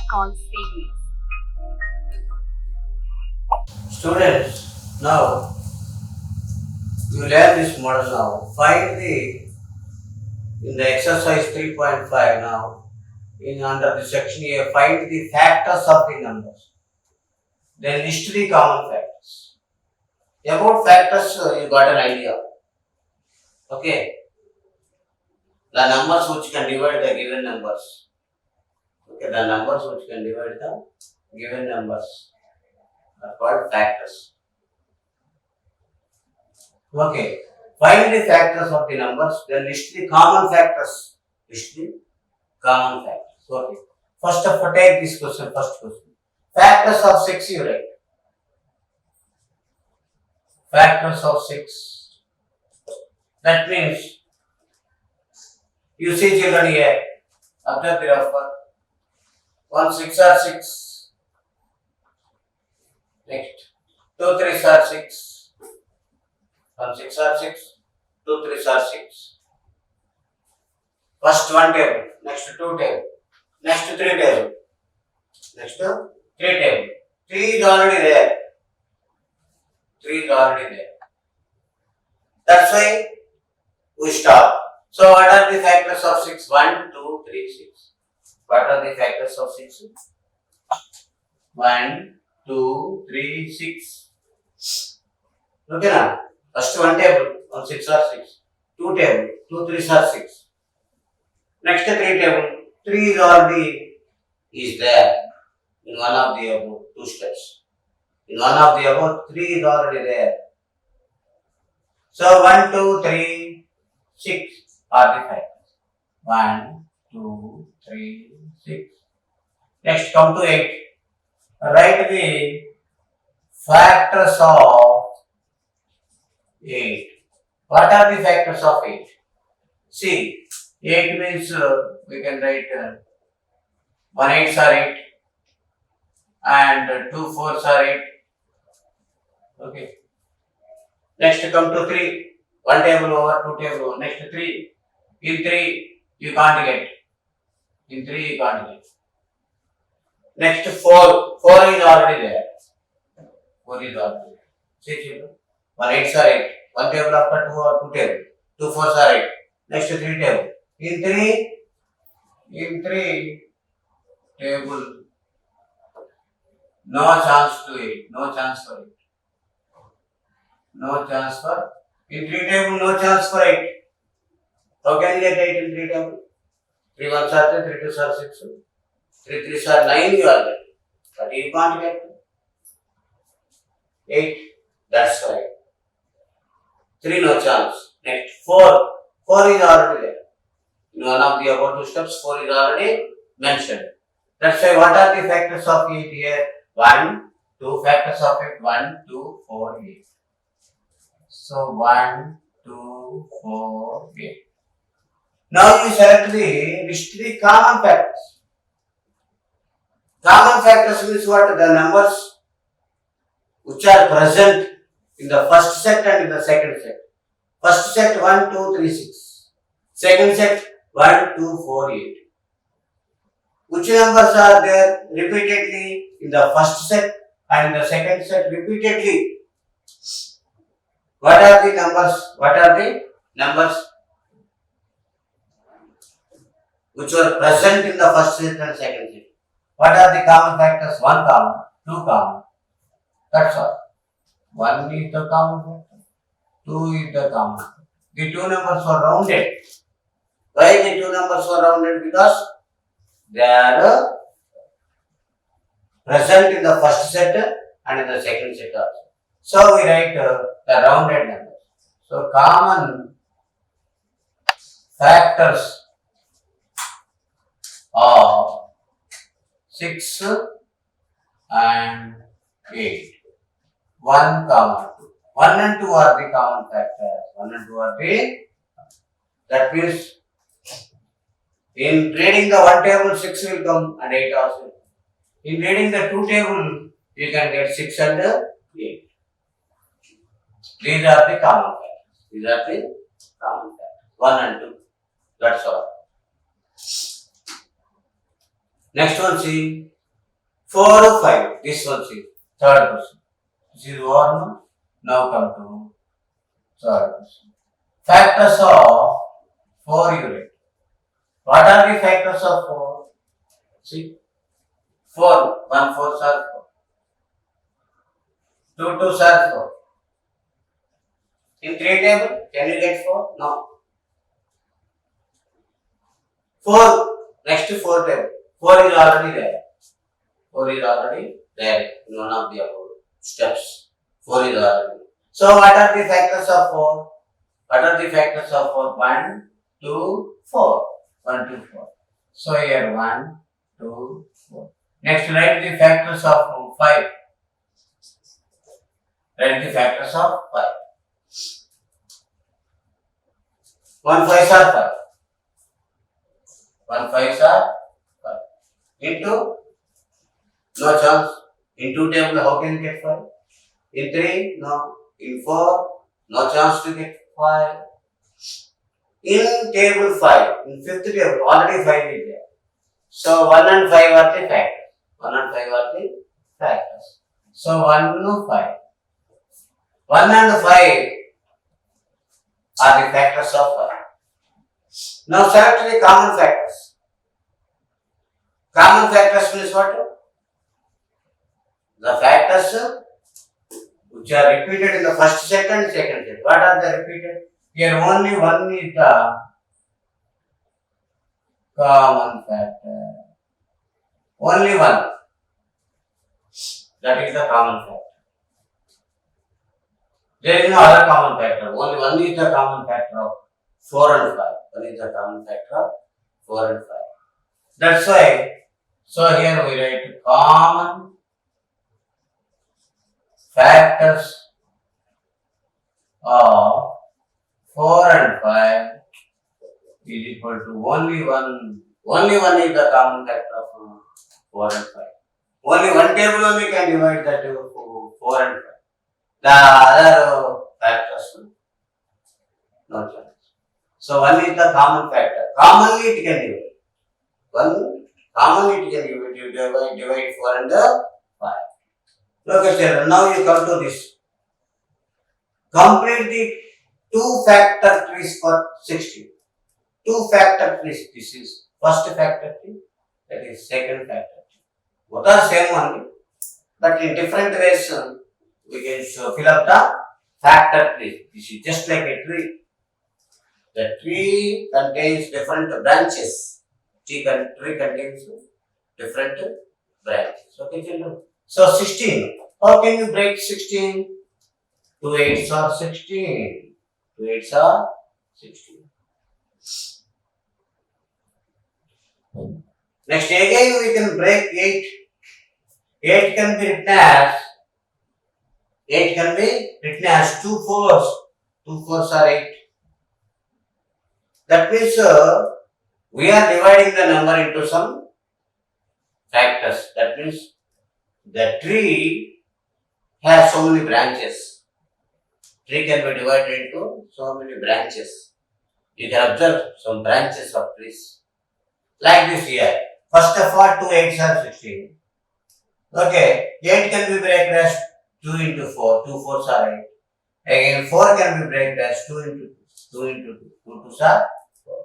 call series. Students, now you learn this model now. Find in the exercise 3.5 now, under the section A, find the factors of the numbers. Then list the common factors. About factors, you got an idea. Okay. The numbers which can divide the given numbers. Okay, the numbers which can divide the given numbers are called factors. Okay. Find the factors of the numbers, then list the common factors. List the common factors. Okay. First of all, take this question, first question. Factors of 6 you write. Factors of 6. That means, you see children here, observe the offer. 1 6 are 6. Next. 2 3 are 6. 1 6 are 6. 2 3 are 6. First one table. Next 2 table. Next 3 table. Next 3 table. 3 is already there. 3 is already there. That's why we stop. So what are the factors of 6? 1, 2, 3, 6. What are the factors of 6? 1, 2, 3, 6. Okay now. First one table. 1 6 are 6. 2 table. 2 3 are 6. Next 3 table. 3 is already there in one of the above 2 steps. In one of the above 3 is already there. So 1, 2, 3, 6 are the factors. 1, 2, 3, 6. Next come to 8. Write the factors of 8. What are the factors of 8? See, 8 means we can write 1 8s are 8 and 2 4s are 8. Okay. Next come to 3. 1 table over, 2 table over. Next 3. In 3 you can't get. In 3 you can't get. Next 4. 4 is already there. 4 is already there. See children. 1 8s are 8. 1 table after 2 or 2 table. 2 4s are 8. Next 3 table. In 3 table. No chance to it. No chance for it. No chance for. In 3 table, no chance for 8. How can you get 8 in 3 table? 3 1s are 3, 3 2s are 6. 3 3s are 9 you are getting. But you can't get 8. That's why. 3 no chance. Next 4. 4 is already there. In one of the above 2 steps, 4 is already mentioned. That's why what are the factors of 8 here? 1, 2 factors of it. 1, 2, 4, 8. So 1, 2, 4, 8. Now you select list the common factors. Common factors means what? The numbers which are present in the first set and in the second set. First set 1, 2, 3, 6. Second set 1, 2, 4, 8. Which numbers are there repeatedly in the first set and in the second set repeatedly? What are the numbers? What are the numbers which were present in the first set and second set? What are the common factors? 1 common, 2 common. That's all. 1 is the common factor, 2 is the common factor. The 2 numbers were rounded. Why the 2 numbers were rounded? Because they are present in the first set and in the second set also. So we write the rounded numbers. So common factors of 6 and 8. 1 common 2. 1 and 2 are the common factors. 1 and 2 are the. That means in reading the 1 table 6 will come and 8 also. In reading the 2 table you can get 6 and 8. These are the common factors. These are the common factors. 1 and 2. That's all. Next one see 4, 5. This one see third question. This is 1. Now come to third question. Factors of 4 unit. What are the factors of 4? See 4. 1 4s are 4. 2 2s are 4. In 3 table, can you get 4? No. 4. Next to 4 table. 4 is already there. 4 is already there in one of the above steps. 4 is already. So what are the factors of 4? What are the factors of 4? 1, 2, 4. 1, 2, 4. So here 1, 2, 4. Next write the factors of 5. Write the factors of 5. 1 5s are 5. 1 5s are 5. Into no chance. In 2 table, how can you get 5? In 3, no. In 4, no chance to get 5. In table 5, in 5th table, already 5 is there. So 1 and 5 are the factors. 1 and 5 are the factors. So 1 and 5. 1 and 5 are the factors of 5. Now select the common factors. Common factors means what? The factors which are repeated in the first set and second set. What are they repeated? Here only one is the common factor. Only one. That is the common factor. There is no other common factor. Only one is the common factor of 4 and 5. One is the common factor of 4 and 5. That's why, so here we write common factors of 4 and 5 is equal to only one. Only one is the common factor of 4 and 5. Only one table only can divide that to 4 and 5. The other factors, no chance. So one is the common factor. Commonly it can divide. One commonly it can divide. You divide 4 and 5. Look at children. Now you come to this. Complete the 2 factor trees for 16. 2 factor trees. This is first factor tree. That is second factor tree. Both are same only, but in different ways we can fill up the factor tree. This is just like a tree. The tree contains different branches. Tree contains different branches. Okay, children. So 16. How can you break 16? 2 8s are 16. 2 8s are 16. Next again we can break 8. 8 can be written as 2 4s. 2 4s are 8. That means we are dividing the number into some factors. That means the tree has so many branches. Tree can be divided into so many branches. You can observe some branches of trees. Like this here. First of all, 2 8s are 16. Okay, 8 can be broken as 2 into 4. 2 4s are 8. Again, 4 can be broken as 2 into 2. 2 into 2. 2 2s are 4.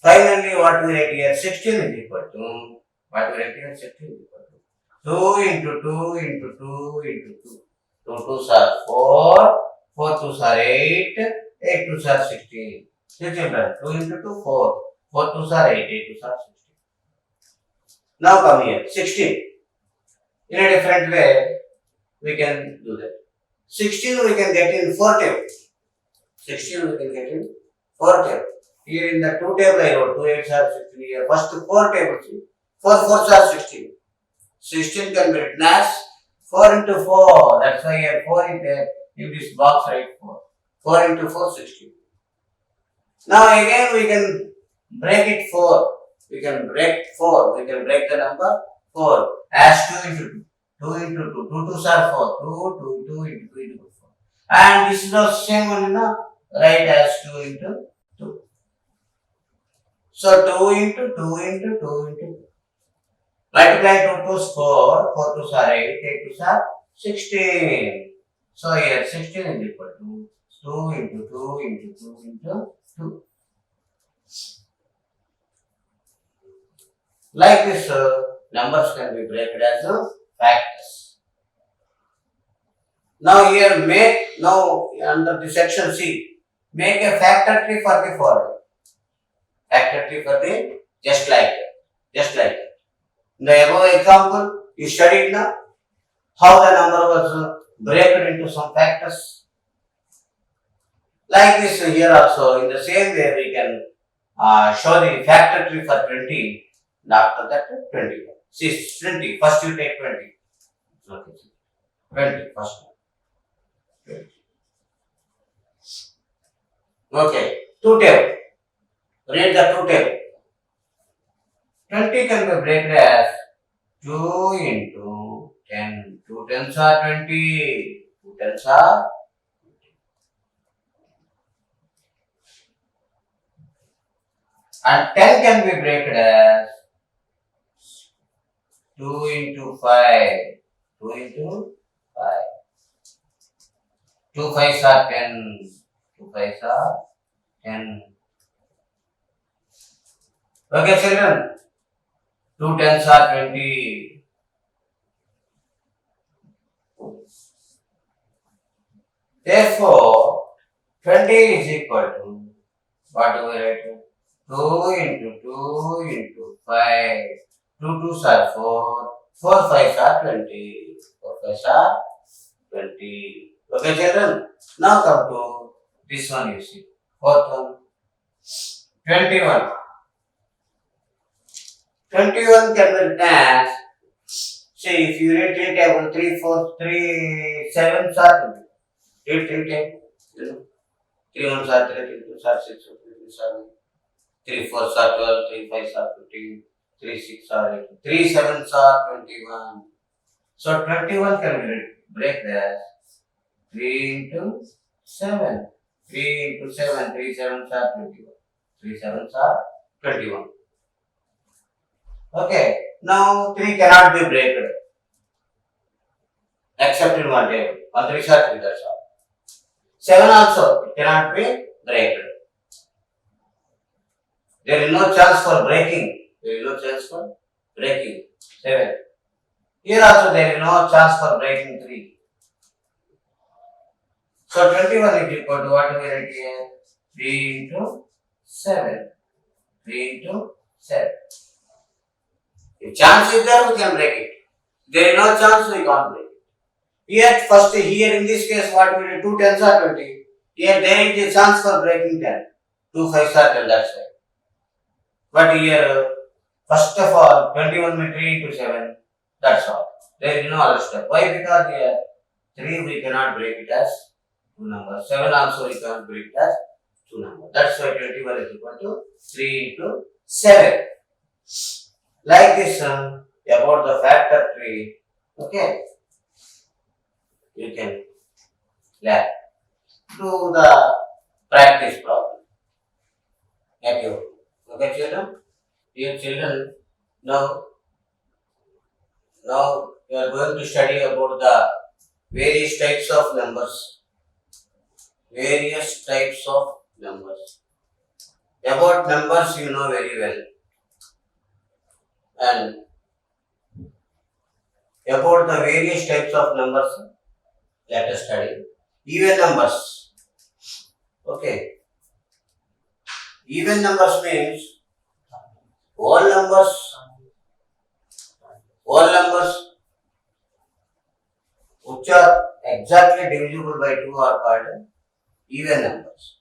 Finally, what we write here? 16 is equal to. What we write here? 16 is equal to 2 into 2 into 2 into 2. 2 2s are 4. 4 2s are 8. 8 2s are 16. See children, 2 into 2, 4. 4 2s are 8. 8 2s are 16. Now come here, 16. In a different way, we can do that. 16 we can get in 4 tables. 16 we can get in 4 tables. Here in the 2 table I wrote 2 8s are 16. Here first 4 tables. 4 4s are 16. 16 can be written as 4 into 4. That's why here 4 is there. In this box write 4. 4 into 4, 16. Now again we can break it 4. We can break 4. We can break the number 4 as 2 into 2. 2 into 2. 2 2s are 4. 2 2 2 into 2 into 4. And this is the same one, right, as 2 into 2. So 2 into 2 into 2 into 2. Multiply 2 2s 4, 4 2s are 8, 8 2s are 16. So here 16 is equal to 2 into 2 into 2 into 2. Like this, numbers can be broken as factors. Now here under the section C, make a factor tree for the following. Factor tree for the just like that. In the above example, you studied now how the number was broken into some factors. Like this here also, in the same way we can show the factor tree for 20 and after that 21. See 20, first you take 20. Okay. 20 first. 20. Okay, 2 table. Read the 2 table. 20 can be broken as 2 into 10. 2 tens are 20. 2 tens are 20. And 10 can be broken as 2 into 5. 2 into 5. 2 5s are 10. 2 5s are 10. Okay, children. 2 tens are 20. Therefore, 20 is equal to, what do we write? 2 into 2 into 5. 2 2s are 4. 4 5s are 20. 4 5s are 20. Okay, children. Now come to this one, you see. Fourth one. 21. 21 can be written as, see, if you read 3 table, 3 4, 3 7s are 20. Read 3 table. 3 1s are 3, 3 2s are 6, 3 3s are 3 4s are 12, 3 5s are 15, 3 6 are 8, 3 7s are 21. So 21 can be break as 3 into 7. 3 into 7, 3 7s are 21. 3 7s are 21. Okay, now 3 cannot be broken except in one table. 1 3s are 3, that's all. 7 also cannot be broken. There is no chance for breaking. 7. Here also there is no chance for breaking 3. So 21 is equal to what we write here? 3 into 7. 3 into 7. If chance is there, we can break it. There is no chance, we can't break it. Here in this case, what we do? 2 tens are 20. Here there is a chance for breaking 10. 2 5s are 10, that's right. But here, first of all, 21 by 3 into 7, that's all. There is no other step. Why? Because here, 3 we cannot break it as 2 numbers. 7 also we cannot break it as 2 numbers. That's why 21 is equal to 3 into 7. Like this, about the factor tree, okay, you can learn. Do the practice problem. Thank you. Okay, children? Dear children, now we are going to study about the various types of numbers. About numbers you know very well. And about the various types of numbers, let us study. Even numbers. Okay. Even numbers means all numbers which are exactly divisible by 2 are called even numbers.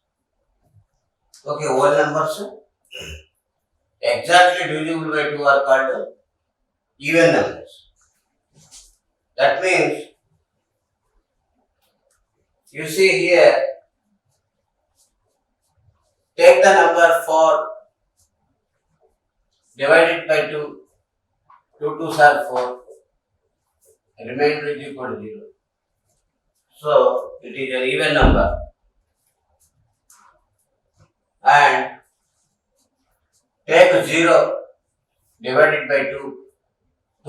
Okay, all numbers exactly divisible by 2 are called even numbers. That means, you see here, take the number 4, divide it by 2, 2 2s are 4, remainder is equal to 0. So, it is an even number. And take 0, divide it by 2,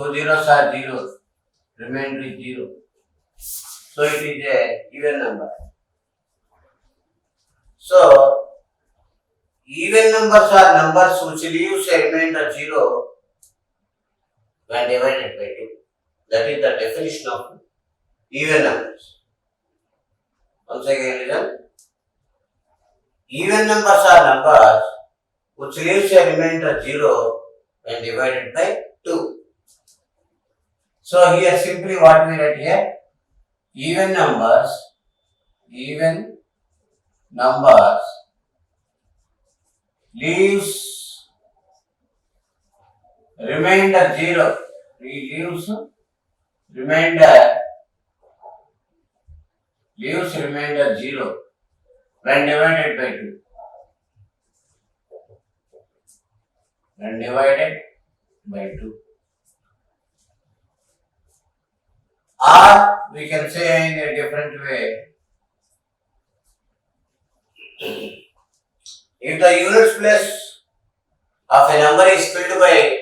2 zeros are 0, remainder is 0. So it is a even number. So even numbers are numbers which leaves a remainder 0 when divided by 2. That is the definition of even numbers. Once again listen. Even numbers are numbers which leaves a remainder 0 when divided by 2. So here simply what we write here, even numbers leaves remainder 0, leaves remainder 0 when divided by 2. When divided by 2. Or we can say in a different way, if the units place of a number is filled by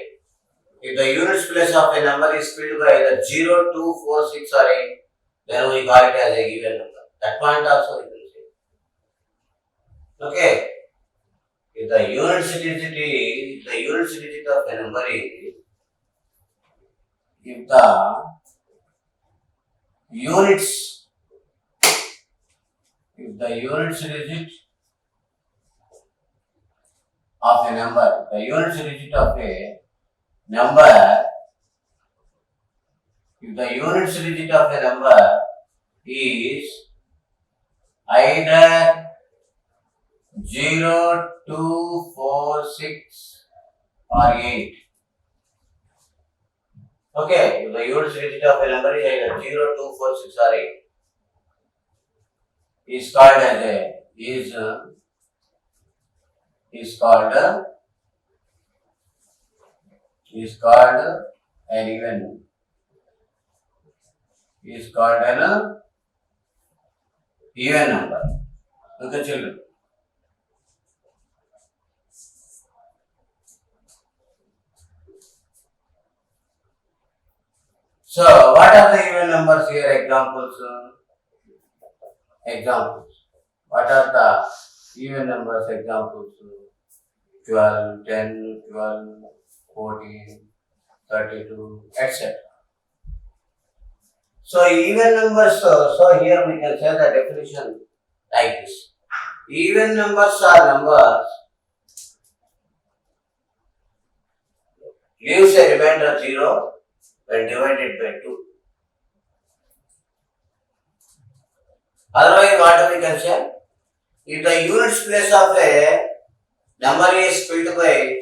the 0, 2, 4, 6 or 8, then we call it as a even number. That point also you can say. Okay. If the units digit of a number is, if the units digit of a number, if the units digit of a number is either 0, 2, 4, 6 or 8. Okay, if the units digit of a number is either 0, 2, 4, 6 or 8, is called an even number. Is called an even number. Okay, children. So, what are the even numbers here? Examples. What are the even numbers? Examples. 12, 10, 12, 14, 32, etc. So, even numbers, so here we can say the definition like this. Even numbers are numbers leaves a remainder 0 when divided by 2. Otherwise, what we can say? If the units place of a number is filled by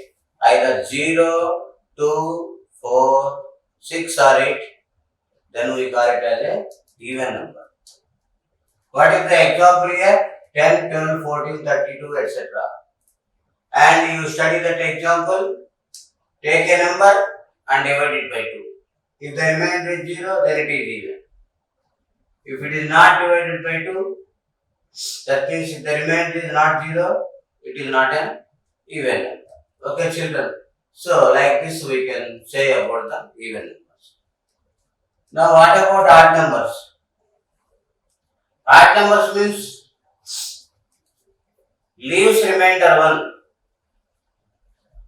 either 0, 2, 4, 6 or 8, then we call it as a even number. What is the example here? 10, 12, 14, 32, etc. And you study that example, take a number and divide it by 2. If the remainder is 0, then it is even. If it is not divided by 2, that means if the remainder is not 0, it is not an even number. Okay, children. So, like this we can say about the even numbers. Now, what about odd numbers? Odd numbers means leaves remainder 1.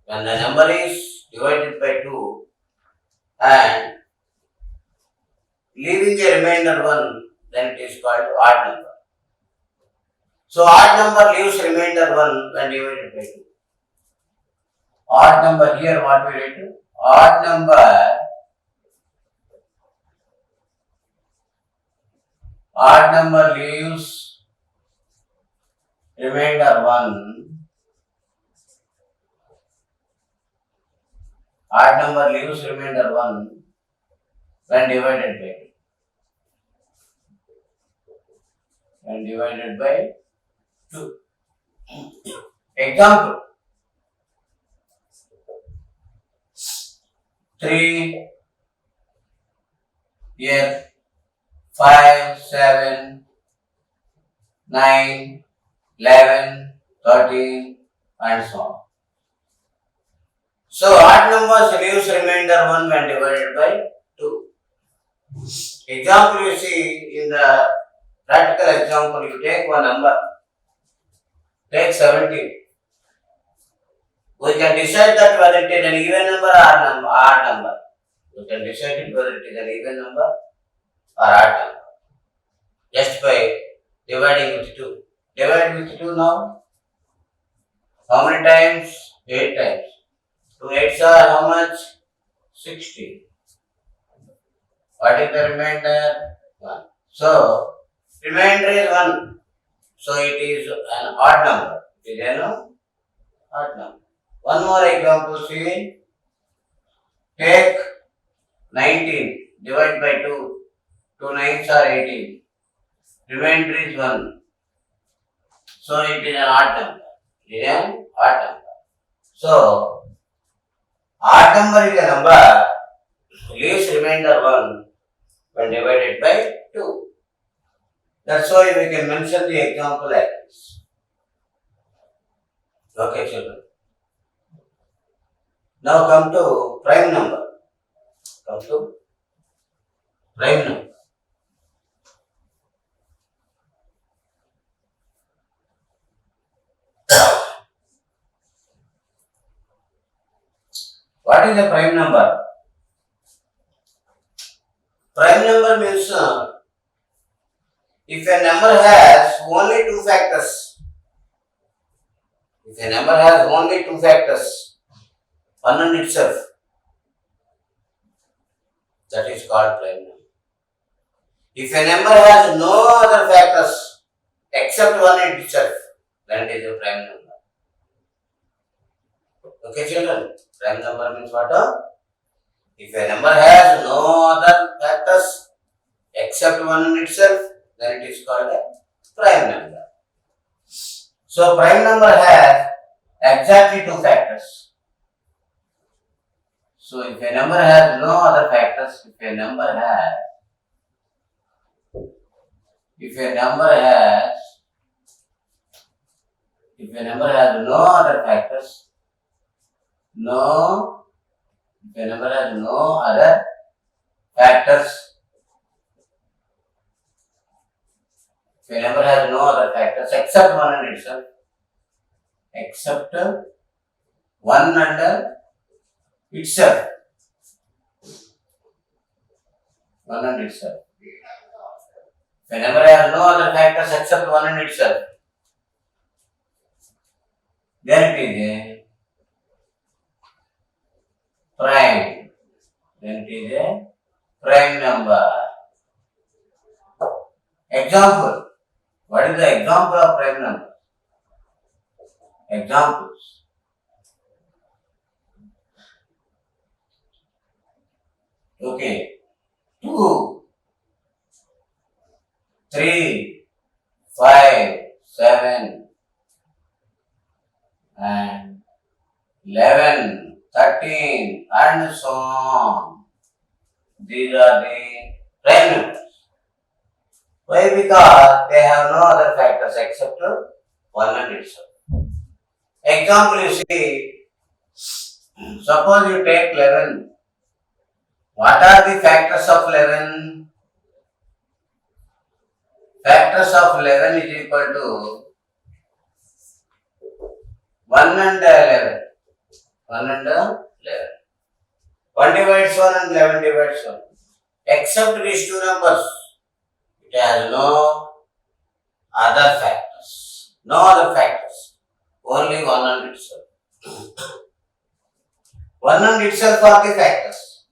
When the number is divided by 2 and leaving a remainder 1, then it is called odd number. So, odd number leaves remainder 1 when divided by 2. Odd number here, what we write? Odd number leaves remainder 1. Odd number leaves remainder 1 when divided by 2. When divided by 2. Example. 3, here 5, 7, 9, 11, 13 and so on. So odd numbers leaves remainder 1 when divided by 2. Example you see in the practical example, you take one number, take 17. We can decide that whether it is an even number or odd number. We can decide it whether it is an even number or odd number just by dividing with 2. Divide with 2 now. How many times? 8 times. 2 8s are how much? 16. What is the remainder? 1. So, remainder is 1. So, it is an odd number. It is an odd number. One more example, see. Take 19, divide by 2. 2 9s are 18. Remainder is 1. So, it is an odd number. It is an odd number. So, odd number is a number leaves remainder 1 when divided by 2. That's why we can mention the example like this. Okay, children. Now come to prime number. Come to prime number. What is a prime number? Prime number means if a number has only 2 factors, if a number has only 2 factors, 1 and itself, that is called prime number. If a number has no other factors except 1 and itself, then it is a prime number. Okay, children, prime number means what? If a number has no other factors except 1 in itself, then it is called a prime number. So, prime number has exactly 2 factors. So, if a number has no other factors, if a number has no other factors, if a number has no other factors, if a number has no other factors except 1 and itself, except 1 and itself, 1 and itself. If a number has no other factors except 1 and itself, then it is a prime. Then it is a prime number. Example. What is the example of prime number? Examples. Okay. 2, 3, 5, 7, and 11, 13, and so on. These are the prime numbers. Why? Because they have no other factors except 1 and itself. Example you see, suppose you take 11. What are the factors of 11? Factors of 11 is equal to 1 and 11. 1 and 11. 1 divides 1 and 11 divides 1. Except these two numbers, it has no other factors. No other factors. Only 1 and itself. 1 and itself are the factors.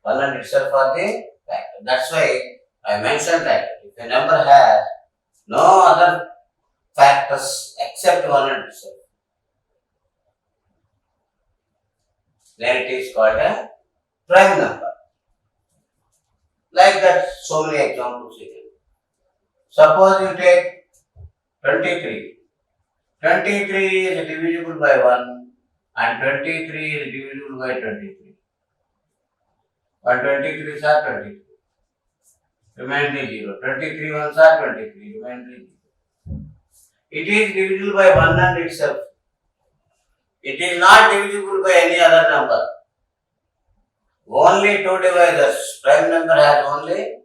1 and itself are the factors. That's why I mentioned that if a number has no other factors except 1 and itself, then it is called a prime number. Like that, so many examples you can. Suppose you take 23. 23 is divisible by 1 and 23 is divisible by 23. 123 is 23. Remainder is 0. 23 ones are 23. Remainder is 0. It is divisible by 1 and itself. It is not divisible by any other number. Only two divisors. Prime number has only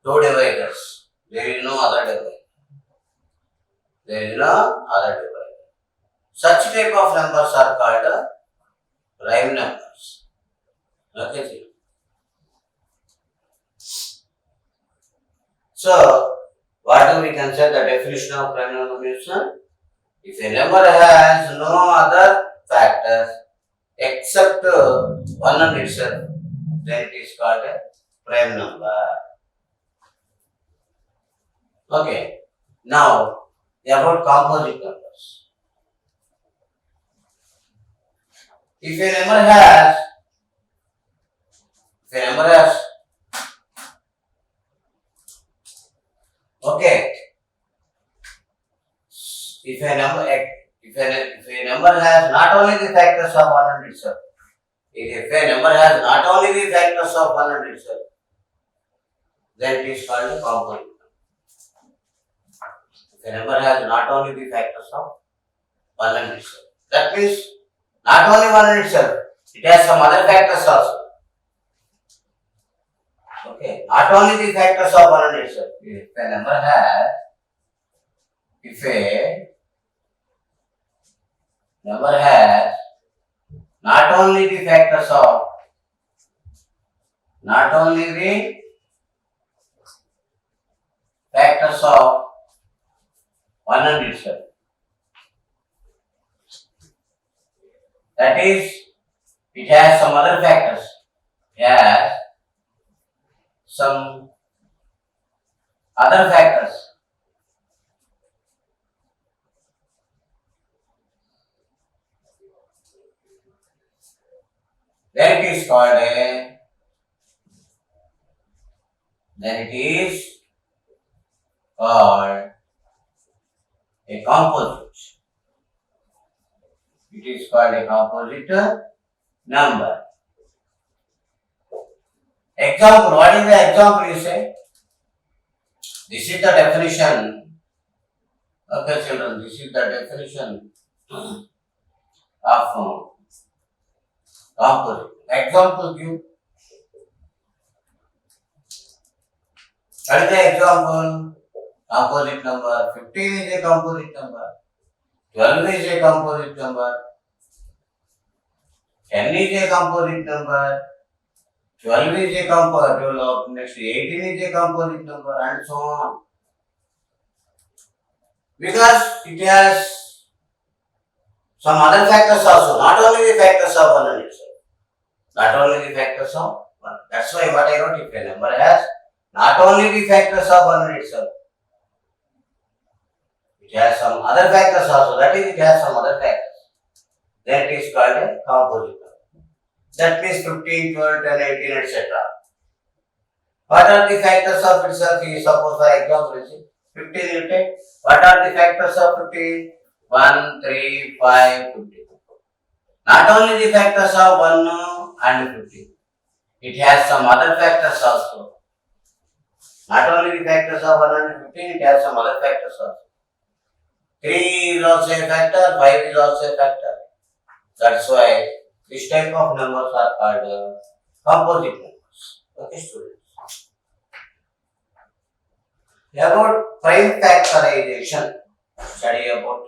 two divisors. There is no other divisor. There is no other divisor. Such type of numbers are called prime numbers. Okay. So, what do we consider the definition of prime number means? If a number has no other factors except one on itself, then it is called a prime number. Okay. Now, about composite numbers. If a number has okay, if a number has not only the factors of 100 itself, if a number has not only the factors of 100 itself, then it is called a composite. If a number has not only the factors of 100 itself, that means not only 100 itself, it has some other factors also. Okay, not only the factors of 100 itself. If a number has not only the factors of 100 itself. That is, it has some other factors. Then it is called a composite. It is called a composite number. Example, what is the example you say? This is the definition. Okay, children, this is the definition of composite. Example give. What is the example? Composite number. 15 is a composite number. 12 is a composite number. 10 is a composite number. 12 is a composite number. Next 18 is a composite number, and so on. Because it has some other factors also, not only the factors of 1 and itself. Not only the factors of 1. That's why what I wrote, if a number has not only the factors of 1 and itself, it has some other factors also, that is, it has some other factors. Then it is called a composite number. That means 15, 12, 10, 18, etc. What are the factors of itself? Suppose for example, 15 you take. What are the factors of 15? 1, 3, 5, 15. Not only the factors of 1 and 15. It has some other factors also. Not only the factors of 1 and 15, it has some other factors also. 3 is also a factor, 5 is also a factor. That's why this type of numbers are called composite numbers. Okay, students. About prime factorization. Study about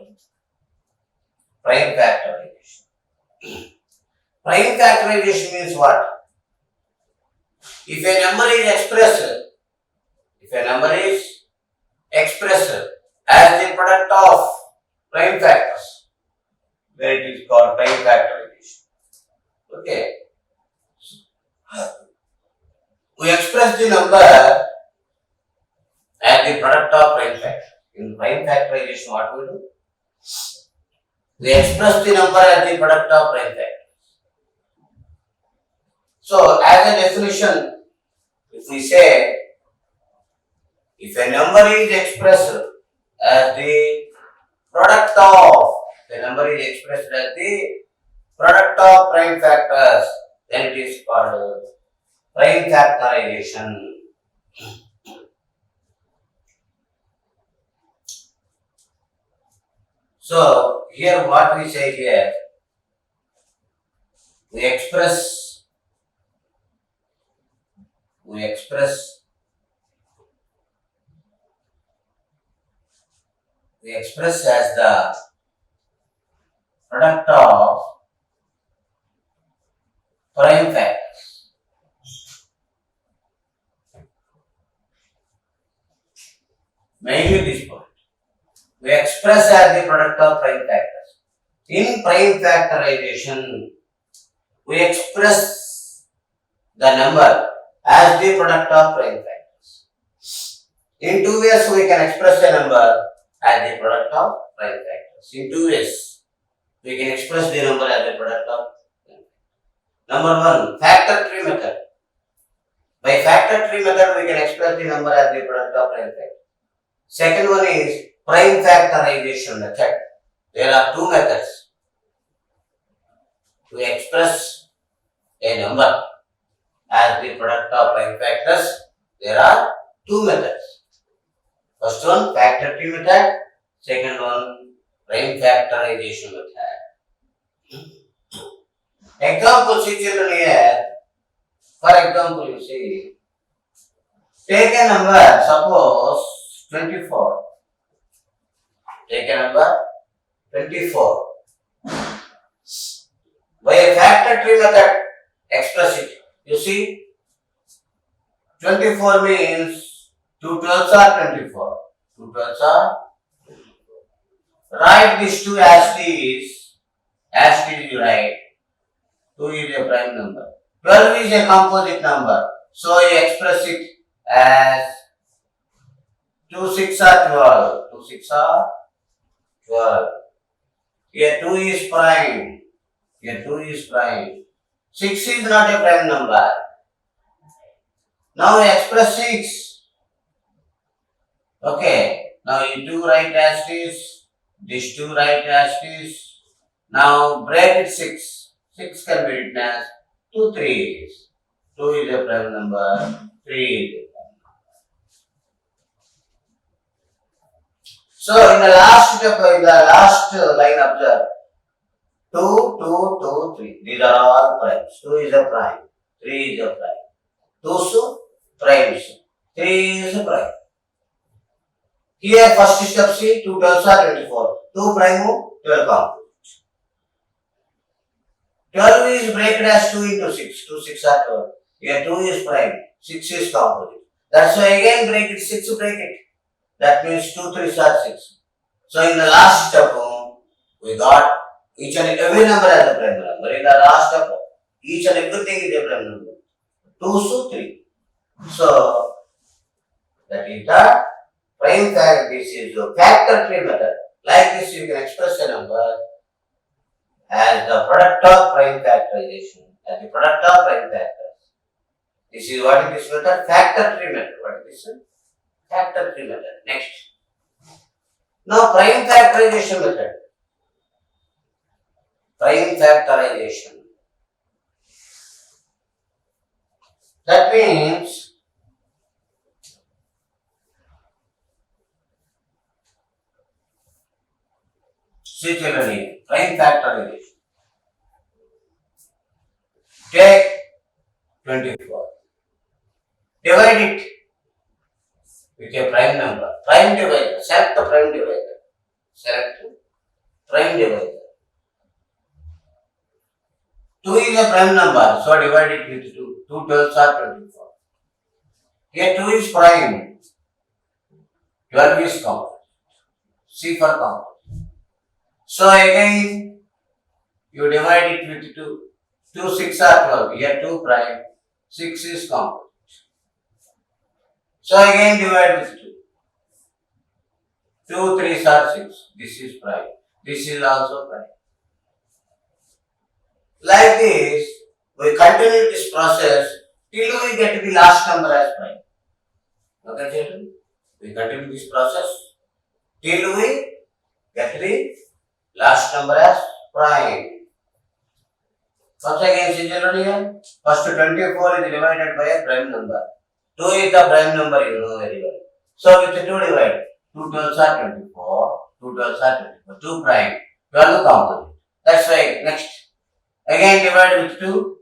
prime factorization. Prime factorization means what? If a number is expressed as the product of prime factors, then it is called prime factorization. Okay. We express the number as the product of prime factors. In prime factorization, what we do? We express the number as the product of prime factors. So, as a definition, if we say, if a number is expressed as the product of prime factors, then it is called prime factorization. So, here what we say here, we express as the product of prime factors. Mainly this point. We express as the product of prime factors. In prime factorization, we express the number as the product of prime factors. In two ways, we can express a number as the product of prime factors. In two ways, we can express the number as the product of prime factors. Number one, factor tree method. By factor tree method, we can express the number as the product of prime factors. Second one is prime factorization method. There are two methods to express a number as the product of prime factors. There are two methods. First one, factor tree method. Second one, prime factorization method. Examples here. For example, you see, take a number, suppose 24. Take a number 24. By a factor tree method, express it. You see, 24 means 2 12s are 24. 2 12s are 24. Write these two as is. As it is you write. 2 is a prime number. 12 is a composite number. So you express it as 2 6 are 12. 2 6 are 12. Here 2 is prime. Here 2 is prime. 6 is not a prime number. Now express 6. Okay. Now you 2 write as is. This 2 write as is. Now break it 6. 6 can be written as 2 3s. 2 is a prime number. 3 is a prime number. So in the last line observe. 2, 2, 2, 3. These are all primes. 2 is a prime. 3 is a prime. 2 primes. 3 is a prime. Here first step see 2 12s are 24. 2 prime 12 composite. 12 is break as 2 into 6. 2 6 are 12. Here 2 is prime. 6 is composite. That's why again break it 6 break it. That means 2 3s are 6. So in the last step we got each and every number as a prime number. In the last step, each and everything is a prime number. 2 3. So that is the prime factor. This is the factor tree method. Like this, you can express a number as the product of prime factorization. As the product of prime factors. This is what is this method? Factor tree method. What is this? Factor tree method. Next. Now prime factorization method. Prime factorization. That means see children, prime factorization. Take 24. Divide it with a prime number. Prime divisor. Select the prime divisor. Select prime divisor. 2 is a prime number, so divide it with 2. 2 12s are 24. Here 2 is prime. 12 is composite. C for composite. So again, you divide it with 2. 2 6 are 12. Here 2 prime. 6 is composite. So again divide with 2. 2 3s are 6. This is prime. This is also prime. Like this, we continue this process till we get the last number as prime. Okay, children? We continue this process till we get the last number as prime. Once again, see children here. First 24 is divided by a prime number. 2 is the prime number, you know very well. So with 2 divide. 2 12s are 24. 2 12s are 24. 2 prime. 12 composite. That's why next. Again divide with 2.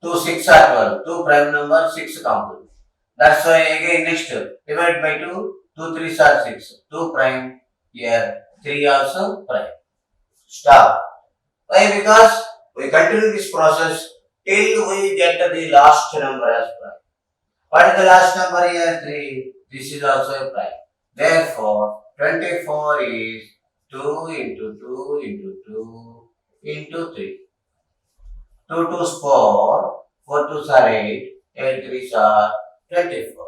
2 6 are 12. 2 prime number, 6 complement. That's why again next divide by 2. 2 3 are 6. 2 prime here. 3 also prime. Stop. Why? Because we continue this process till we get the last number as prime. What is the last number here? 3. This is also a prime. Therefore, 24 is 2 into 2 into 2 into 3. 2 2s 4, 4 2s are 8, 8 3s are 24.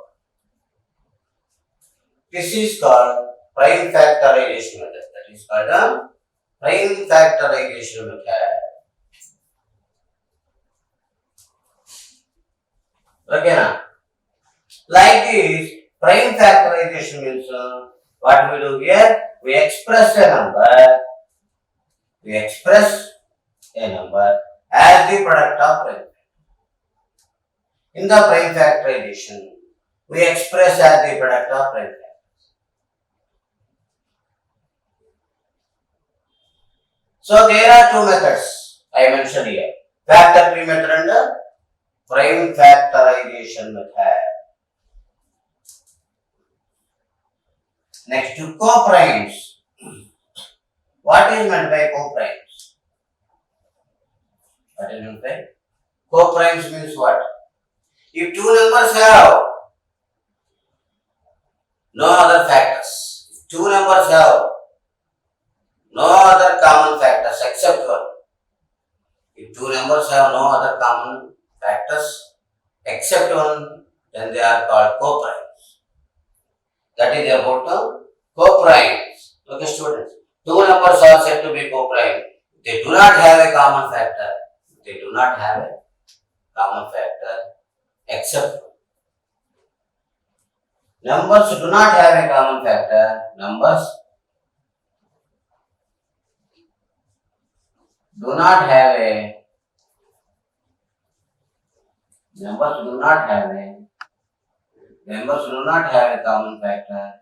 This is called prime factorization method. That is called a prime factorization method. Okay, now. Like this, prime factorization means what we do here? We express a number. We express a number as the product of prime. In the prime factorization, we express as the product of prime factors. So there are two methods I mentioned here: factor tree method and prime factorization method. Next to co-primes. What is meant by co-primes? What is meant by co-primes means what? If two numbers have no other factors, if two numbers have no other common factors except one, if two numbers have no other common factors except one, then they are called co-primes. That is about the co-primes. Okay, students. Two numbers are said to be co-prime. They do not have a common factor. They do not have a common factor except one. Numbers do not have a common factor. Numbers do not have a common factor.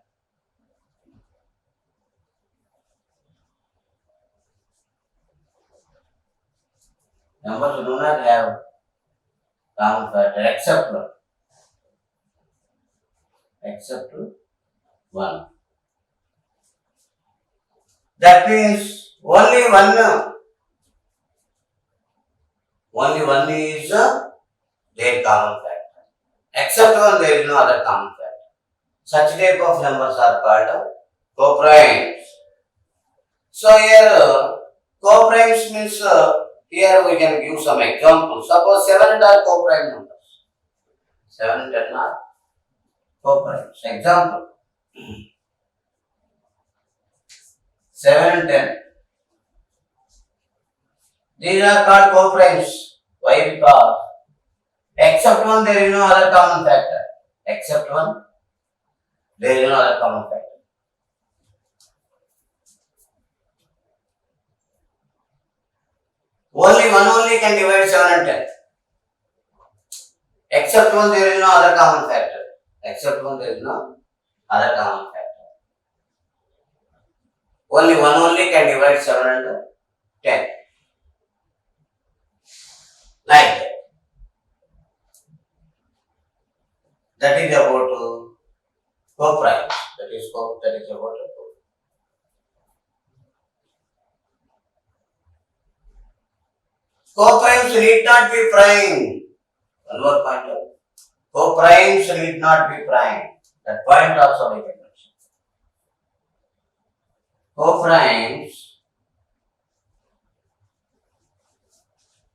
Numbers do not have common factor except one. Except one. That means only one is their common factor. Except one, there is no other common factor. Such type of numbers are called co-primes. So here co-primes means here we can give some examples. Suppose 7 and are co-prime numbers. 7 and 10 are co-primes. Example 7 and 10. These are called co-primes. Why? Because except one there is no other common factor. Except one there is no other common factor. Only can divide 7 and 10. Except one there is no other common factor. Except one there is no other common factor. Only can divide 7 and 10. Like that. That is about co-primes. That is about co-primes need not be prime. One more point. Co-primes need not be prime. That point also we can mention. Co-primes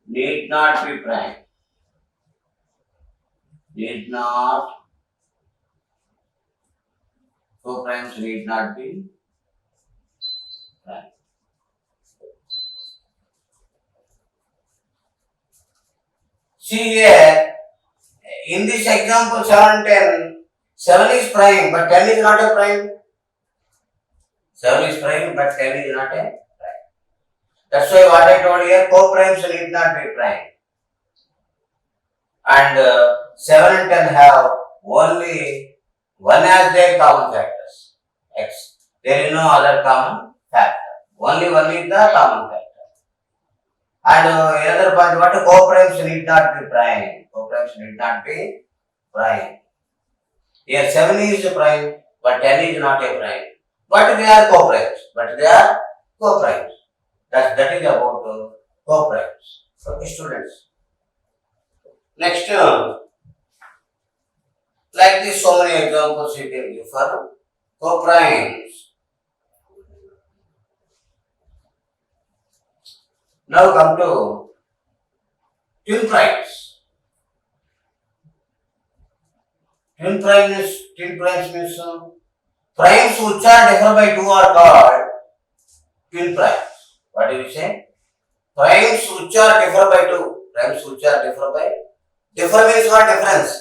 need not be prime. Co-primes need not be prime. See here, in this example 7 and 10, 7 is prime but 10 is not a prime. 7 is prime but 10 is not a prime. That's why what I told here, co-primes need not be prime. And 7 and 10 have only one as their common factors. X. There is no other common factor. Only one is the common factor. And another point, what co-primes need not be prime. Co-primes need not be prime. Here 7 is a prime, but 10 is not a prime. But they are co-primes. That is about co-primes. Okay, students. Next, like this, so many examples you can give for co-primes. Now come to twin primes. Twin primes means primes which are differ by 2 are called twin primes. What do you say? Primes which are differ by 2. Primes which are differ by. Differ means what? Difference.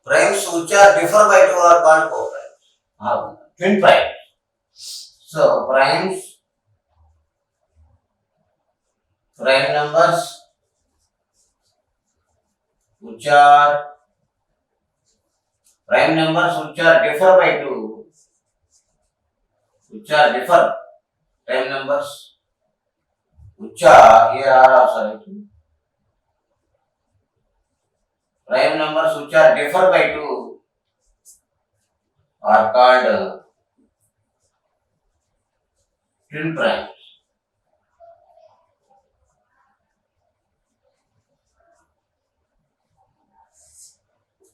Primes which are differ by 2 are called co-primes. Twin primes. So primes, prime numbers which are differ by 2, prime numbers which are here are also prime numbers which are differ by 2 are called twin primes.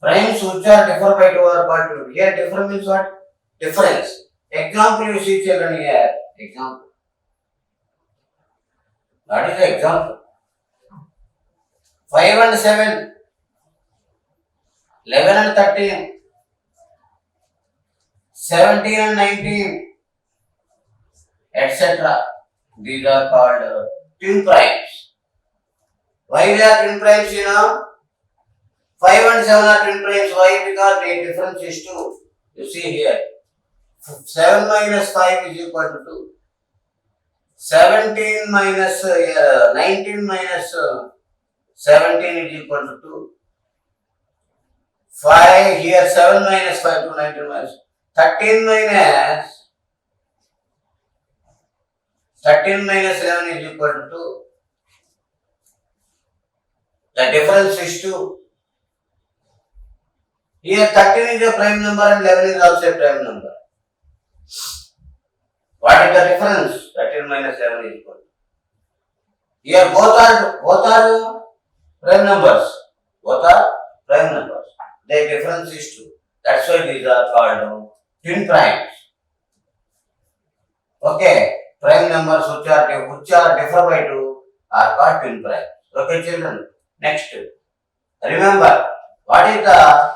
Primes which are differ by 2 are called twin. Here differ means what? Difference. Example you see children here. Example. What is the example? 5 and 7, 11 and 13, 17 and 19, etc. These are called twin primes. Why they are twin primes, you know? 5 and 7 are twin primes. Why? Because the difference is 2. You see here. 7 minus 5 is equal to 2. 17 minus 19 minus 17 is equal to 2. 5 here 7 minus 5 to 19 minus 13 minus 11 is equal to 2. The difference is 2. Here 13 is a prime number and 11 is also a prime number. What is the difference? 13 minus 11 is equal. Here both are prime numbers. The difference is 2. That's why these are called twin primes. Okay, prime numbers which are differ by 2 are called twin primes. Okay, children. Next, remember what is the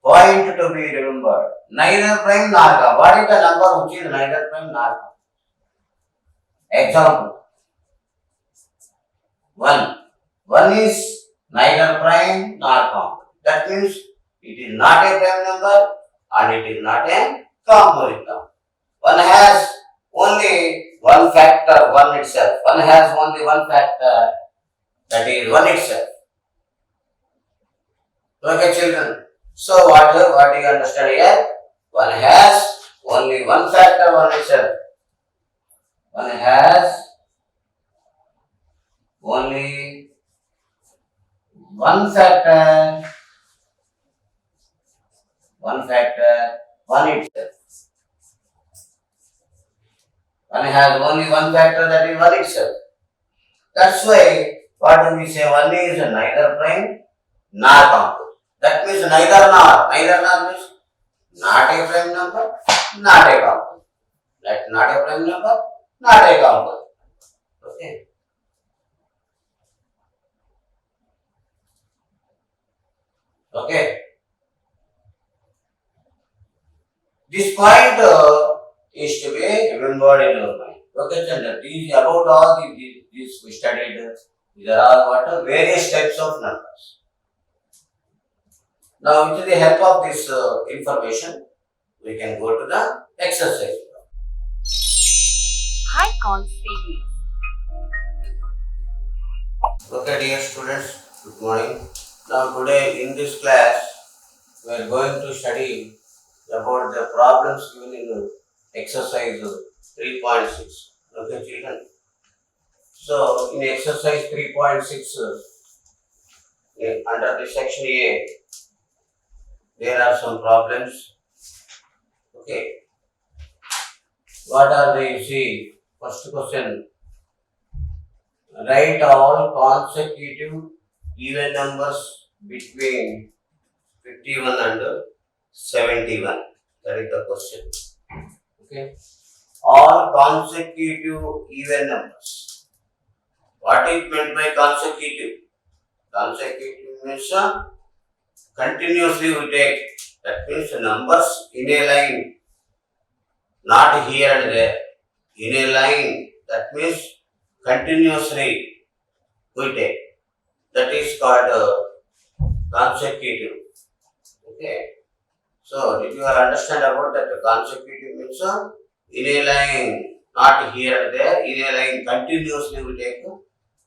point to be remembered? Neither prime nor gamma. What is the number which is neither prime nor gamma? Example 1. 1 is neither prime nor gamma. That means it is not a prime number and it is not a composite number. 1 has only one factor, 1 itself. 1 has only one factor, that is 1 itself. Okay, children. So what do you understand here? 1 has only one factor, 1 itself. 1 has only one factor, 1 itself. 1 has only one factor, that is 1 itself. That's why what do we say? 1 is neither prime nor composite. That means neither nor. Neither nor means not a prime number, not a composite. That's not a prime number, not a composite. Okay. Okay. This point is to be remembered in our mind. Okay, children. These about all these we studied. These are all what various types of numbers. Now, with the help of this information, we can go to the exercise. High call series. Okay, dear students, good morning. Now, today in this class, we are going to study about the problems given in exercise 3.6. Okay, children. So in exercise 3.6, under the section A, there are some problems. Okay. What are they? See, first question. Write all consecutive even numbers between 51 and 71. That is the question. Okay. All consecutive even numbers. What is meant by consecutive? Consecutive means continuously we take. That means numbers in a line, not here and there. In a line, that means continuously we take. That is called consecutive. Okay. So, did you all understand about that? Consecutive means in a line, not here and there. In a line, continuously we take.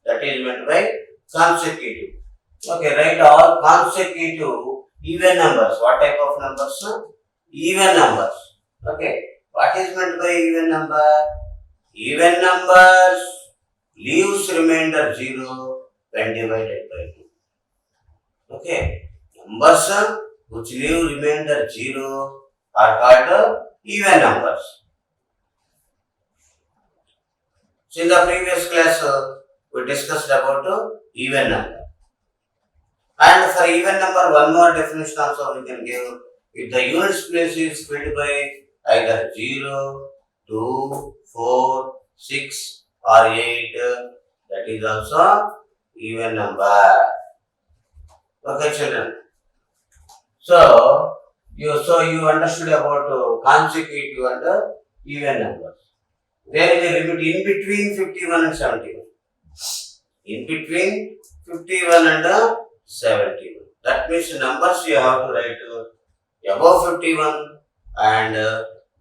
That is meant by consecutive. Okay, write all consecutive even numbers. What type of numbers? Even numbers. Okay. What is meant by even number? Even numbers leaves remainder 0 when divided by 2. Okay. Numbers which leave remainder 0 are called even numbers. So in the previous class, we discussed about even number. And for even number, one more definition also we can give. If the units place is filled by either 0, 2, 4, 6 or 8, that is also even number. Okay, children. So you understood about consecutive and even numbers. There is a limit in between 51 and 71. In between 51 and 71. That means numbers you have to write above 51 and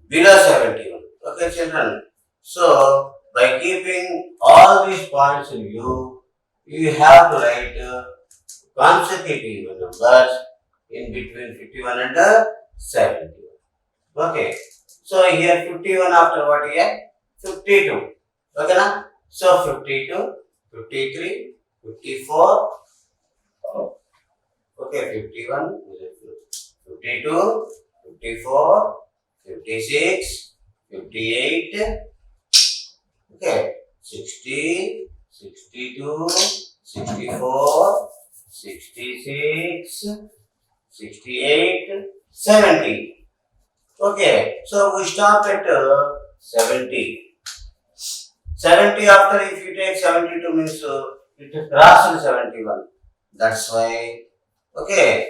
below 71. Okay, children. So by keeping all these points in view, you have to write consecutive numbers in between 51 and 71. Okay. So here 51 after what here? 52. Okay na? So 52, 53, 54. Okay, 51, 52, 54, 56, 58. Okay, 60, 62, 64, 66, 68, 70. Okay, so we stop at 70. 70 after if you take 72 means it crosses 71. That's why, okay,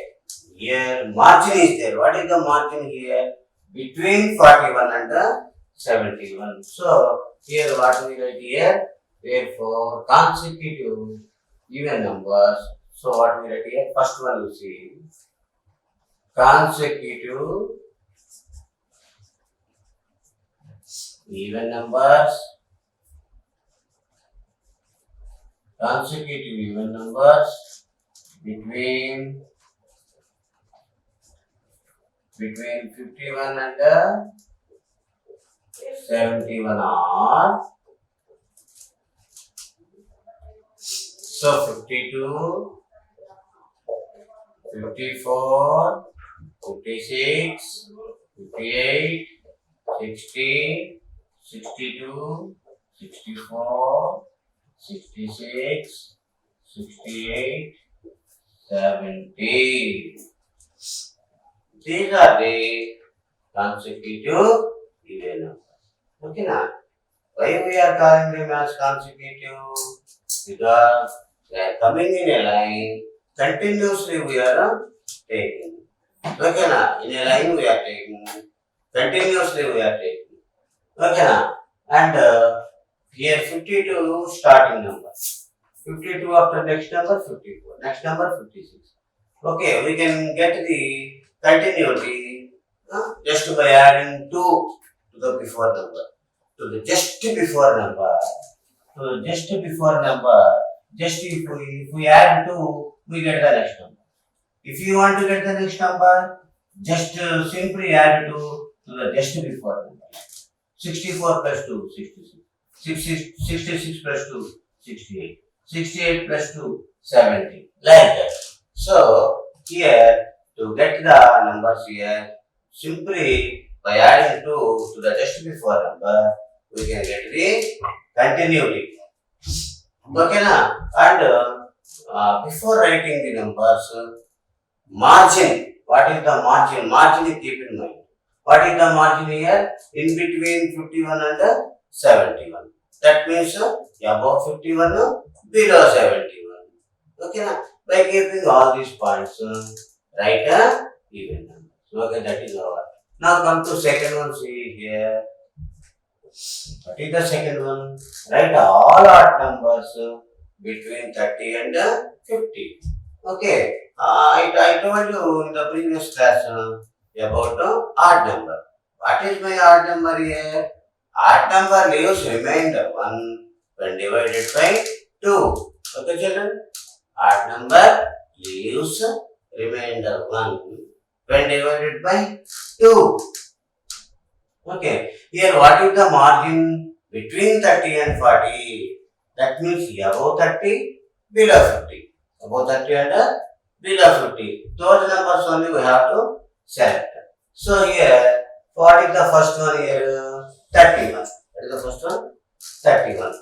here margin is there. What is the margin here? Between 41 and 71. So, here what we write here? Therefore, consecutive even numbers. So, what we write here? First one you see. Consecutive even numbers. Consecutive even numbers between 51 and 71 are, so 52, 54, 56, 58, 60, 62, 64, 66, 68, 70. These are the consecutive even numbers. Okay, now, why we are calling them as consecutive? Because they are coming in a line, continuously we are taking. Okay, now, in a line we are taking, continuously we are taking. Okay, now, and here 52 starting number. 52 after next number 54, next number 56. Okay, we can get the continuity just by adding 2 to the before number. To the just before number. To the just before number, just if we add 2, we get the next number. If you want to get the next number, just simply add 2 to the just before number. 64 plus 2, 66. 66 plus 2, 68. 68 plus 2, 70. Like that. So, here, to get the numbers here, simply by adding 2 to the just before number, we can get the continuity. Okay, na? And before writing the numbers, margin. What is the margin? Margin keep in mind. What is the margin here? In between 51 and 71. That means above 51, below 71. Okay, na? By keeping all these points, write a even number. Okay, that is our. Now come to second one. See here. What is the second one? Write all odd numbers between 30 and 50. Okay. I told you in the previous class about odd number. What is my odd number here? Odd number leaves remainder 1 when divided by 2. Okay, children? Odd number leaves remainder 1 when divided by 2. Okay. Here, what is the margin between 30 and 40? That means above 30, below 50. Above 30 and below 50. Those numbers only we have to select. So here, what is the first one here? 31. What is the first one? 31.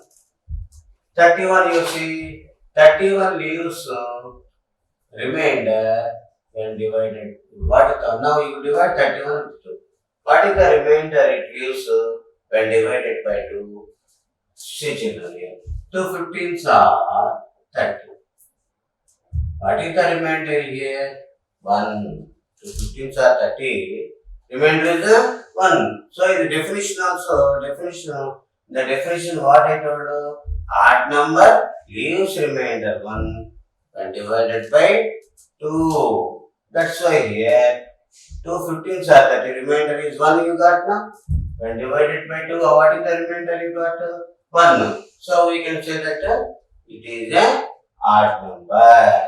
31 you see, 31 leaves remainder when divided. What is the, now you divide 31 with 2. What is the remainder it leaves when divided by 2? See children here. 2 15s are 30. What is the remainder here? 1. 2 15s are 30. Remainder is 1. So in the definition also, the definition what I told you, odd number leaves remainder 1 when divided by 2. That's why here 2 15s are 30. Remainder is 1 you got now. When divided by 2, what is the remainder you got? 1. So we can say that it is a odd number.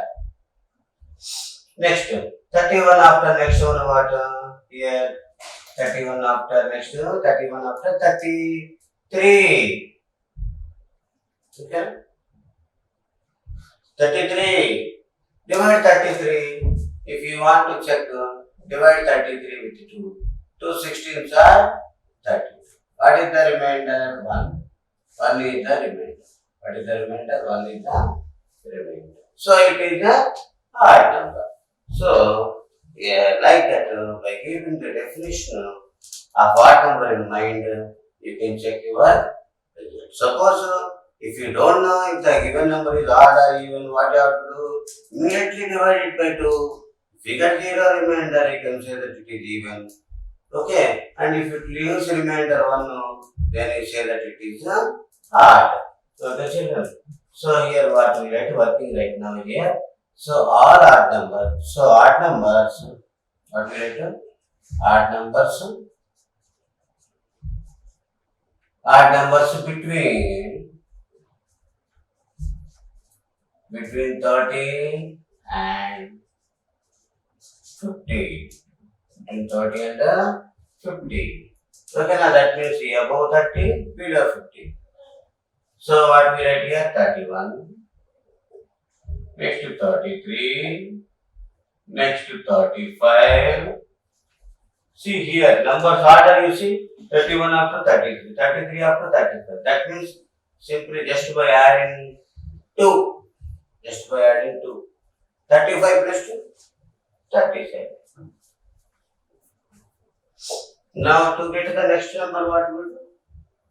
Next, 31 after next one what? Here, 31 after next, 31 after 33. Okay? 33. Divide 33. If you want to check, divide 33 with 2. 2 16s are 30. What is the remainder? 1. 1 is the remainder. What is the remainder? 1 is the remainder. So it is a odd number. So, yeah, like that, by giving the definition of odd number in mind, you can check your result. Suppose if you don't know if the given number is odd or even, what you have to do? Immediately divide it by 2. If you get 0 remainder, you can say that it is even. Okay, and if it leaves remainder 1, then you say that it is odd. So the children. So here what we write working right now here. So all odd numbers. So odd numbers. What we write? Odd numbers. Odd numbers between 30 and 50. Between 30 and 50. Okay, now that means above 30, below 50. So what we write here? 31. Next to 33. Next to 35. See here, numbers order you see. 31 after 33. 33 after 35. That means simply just by adding 2. Just by adding 2. 35 plus 2. 37. Now to get the next number, what we do?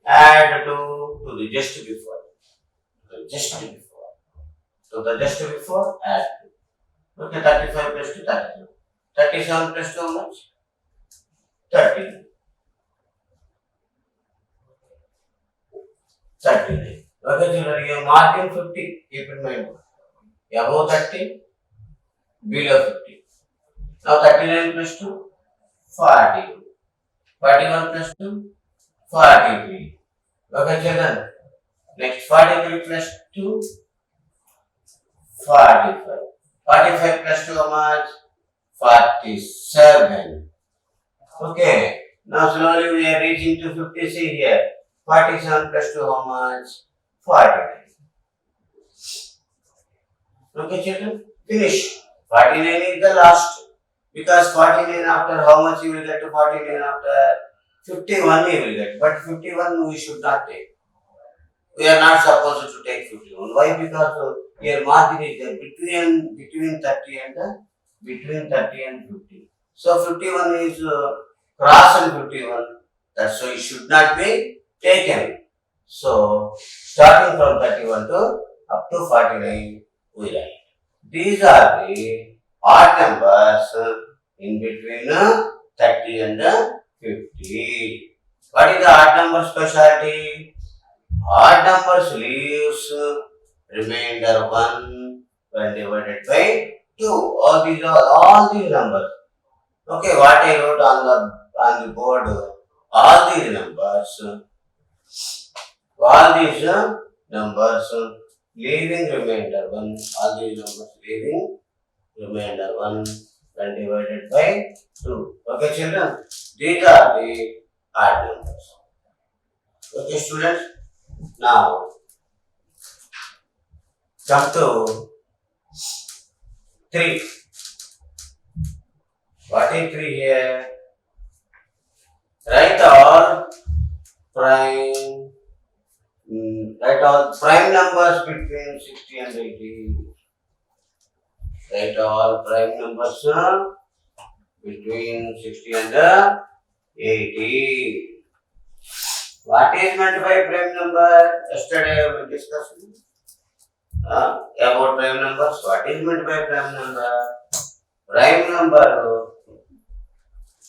Add 2 to the just before. Just before. So the just before, add 2. Okay, 35 plus 2, 37. 37 plus 2 how much? 39. 39. Okay, children, you are marking 50. Keep in mind. Above 30, below 50. Now 39 plus 2, 40. 41 plus 2, 43. Okay, children. Next, 43 plus 2, 45. 45 plus 2 how much? 47. Okay. Now slowly we are reaching to 50. See here. 47 plus 2 how much? 49. Okay, children, finish. 49 is the last. Because 49 after how much you will get to 49 after 51 you will get. But 51 we should not take. We are not supposed to take 51. Why? Because your margin is there between 30 and between 30 and 50. So 51 is cross and 51. That's why it should not be taken. So starting from 31 to up to 49 we write. These are the odd numbers in between 30 and 50. What is the odd number specialty? Odd numbers leaves remainder 1 when divided by 2. All these numbers. Okay, what I wrote on the board, all these numbers, leaving remainder 1, all these numbers leaving remainder 1 when divided by 2. Okay, children, these are the odd numbers. Okay, students, now come to 3. What is 3 here? Write all prime numbers between 60 and 80. Write all prime numbers between 60 and 80. What is meant by prime number? Yesterday we discussed about prime numbers. What is meant by prime number? Prime number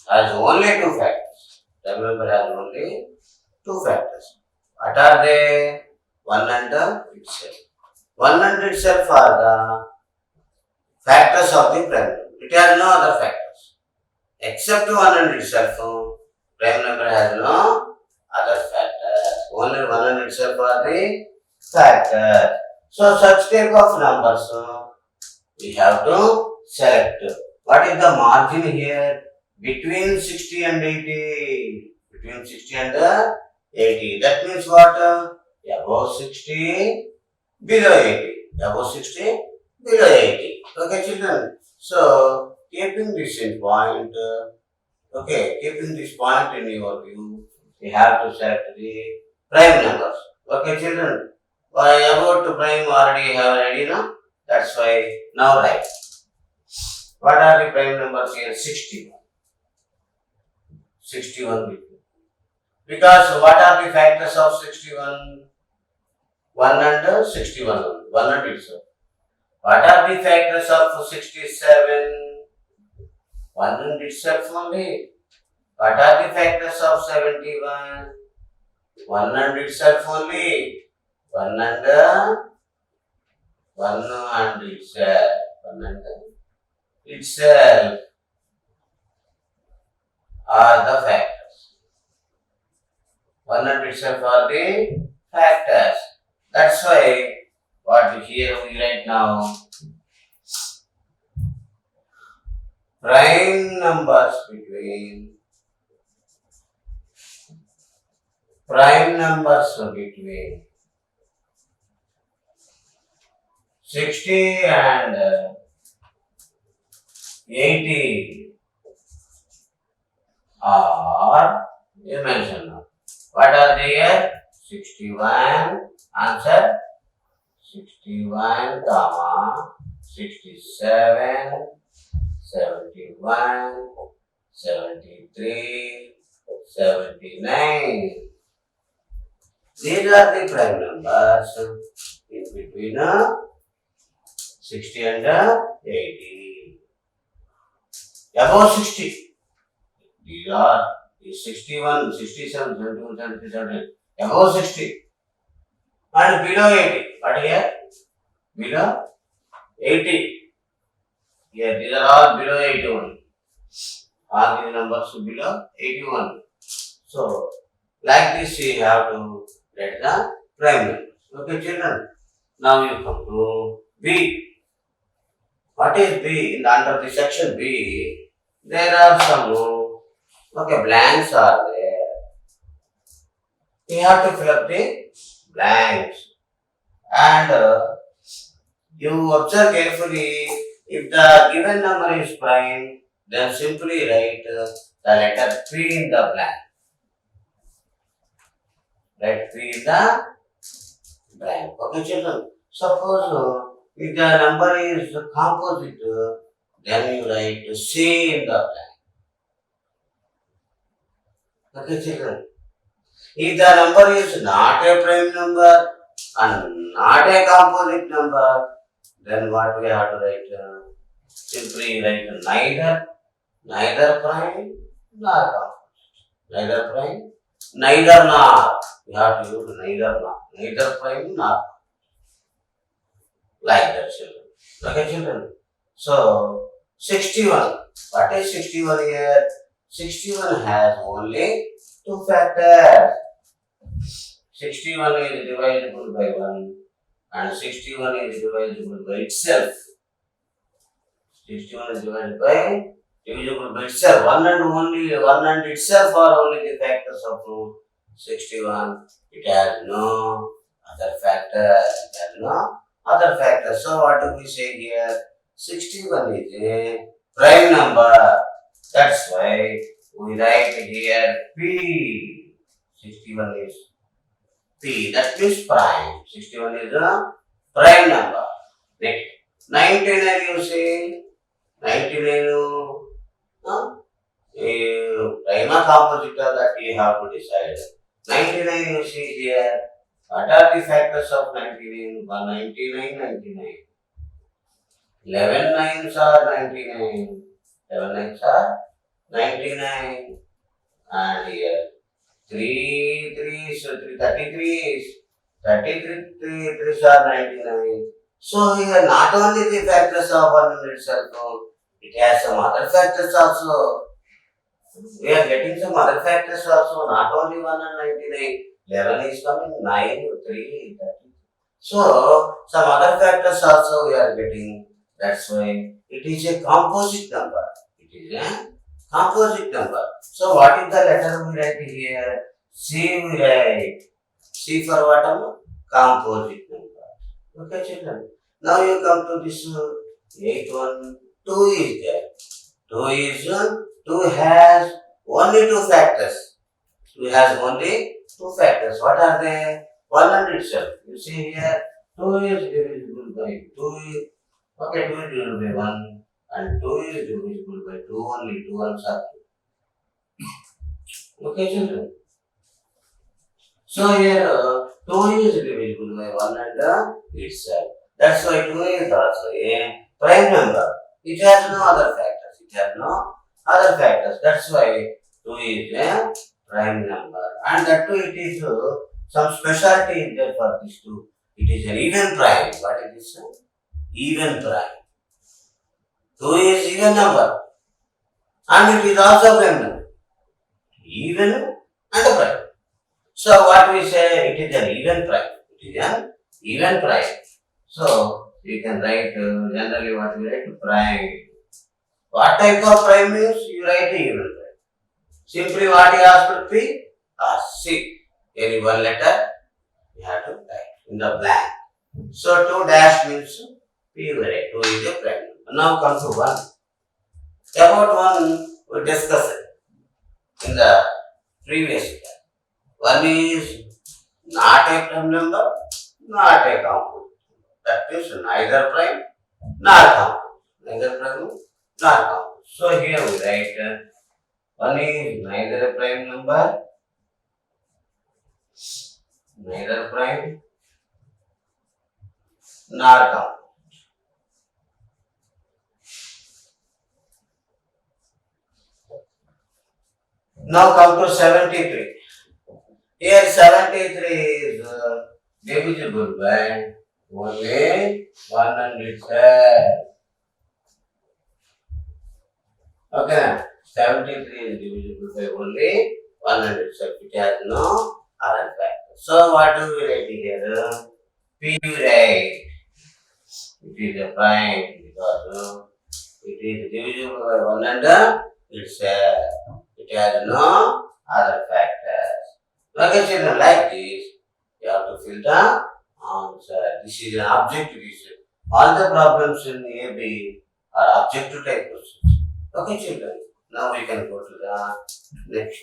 has only 2 factors. Prime number has only 2 factors. What are they? 1 and itself. 1 and itself are the factors of the prime number. It has no other factors. Except 1 and itself, prime number has no other factors. Only 1 and itself are the factors. So such type of numbers we have to select. What is the margin here? Between 60 and 80. Between 60 and 80. That means what? Above 60, below 80. Above 60, below 80. Okay, children. So keeping this in point, keeping this point in your view, we have to select the prime numbers. Okay, children. About the prime already have ready now. That's why now write. What are the prime numbers here? 61. 61 because what are the factors of 61? 1 and 61. 1 and itself. What are the factors of 67? 1 and itself only. What are the factors of 71? 1 and itself only. 1 and itself. 1 and itself are the factors. 1 and itself are the factors. That's why what here we write now, prime numbers between 60 and 80 are, you mention now. What are they here? 61, answer 61, 67, 71, 73, 79. These are the prime numbers in between 60 and 80. Above 60. These are 61, 67, 71, 73, 78. Above 60. And below 80. What here? Below 80. Here, these are all below 81. All these numbers below 81. So, like this, we have to write the prime numbers. Okay, children. Now you come to B. What is B? Under the section B, there are some blanks are there. We have to fill up the blanks. And You observe carefully. If the given number is prime, then simply write the letter P in the blank. Write P in the blank. Okay, children. Suppose if the number is composite, then you write C in the blank. Okay, children. If the number is not a prime number and not a composite number, then what we have to write? Simply write neither prime nor composite. Neither prime, neither nor. We have to use neither prime nor. Like that, children. Okay, children. So, 61. What is 61 here? 61 has only two factors. 61 is divisible by 1 and 61 is divisible by itself. 61 is divisible by itself. 1 and itself are only the factors of 61. It has no other factor. So what do we say here? 61 is a prime number. That's why we write here P. 61 is P. That means prime. 61 is a prime number. Next, 99 you say. 99 prima composita that you have to decide. 99 you see here. What are the factors of 99? 199, 99. 11 nines are 99. 11 nines are 99. And here 3 3s, so 33 is 33 3s are 99. So here not only the factors of 100 itself, it has some other factors also. We are getting some other factors also, not only 1 and 99. 11 is coming, 9, 3, 30. So, some other factors also we are getting. That's why it is a composite number. It is a composite number. So, what is the letter we write here? C we write. C for what? Composite number. Okay, children. Now you come to this 8 1. 2 is there. 2 has only two factors. 2 has only two factors. What are they? 1 and itself. You see here, 2 is divisible by 2. Okay, 2 is divisible by 1 and 2 is divisible by 2 only. 2 ones are 2. Okay, children. So here, 2 is divisible by 1 and itself. That's why 2 is also a prime number. It has no other factors. That's why 2 is a prime number. And that too, it is some specialty is there for this too. It is an even prime. What is this? Even prime. 2 is even number. And it is also prime number. Even and a prime. So what we say, it is an even prime. It is an even prime. So you can write generally what we write prime. What type of prime means? You write even prime. Simply what you ask to P? C. Any one letter you have to write in the blank. So 2 dash means P we write. 2 is a prime number. Now come to 1. About 1 we discussed in the previous class. 1 is not a prime number, not a composite. That means neither prime nor composite. So here we write 1 is neither a prime number, neither prime nor composite. Now come to 73. Here 73 is divisible by only 1 and itself. Okay, 73 is divisible by only 1 and itself. It has no other factor. So what do we write here? P we write. It is a prime because it is divisible by 1 and itself. It has no other factors. Okay, children, like this, you have to fill the answer. This is an objective issue. All the problems in AB are objective type questions. Okay, children. Now we can go to the next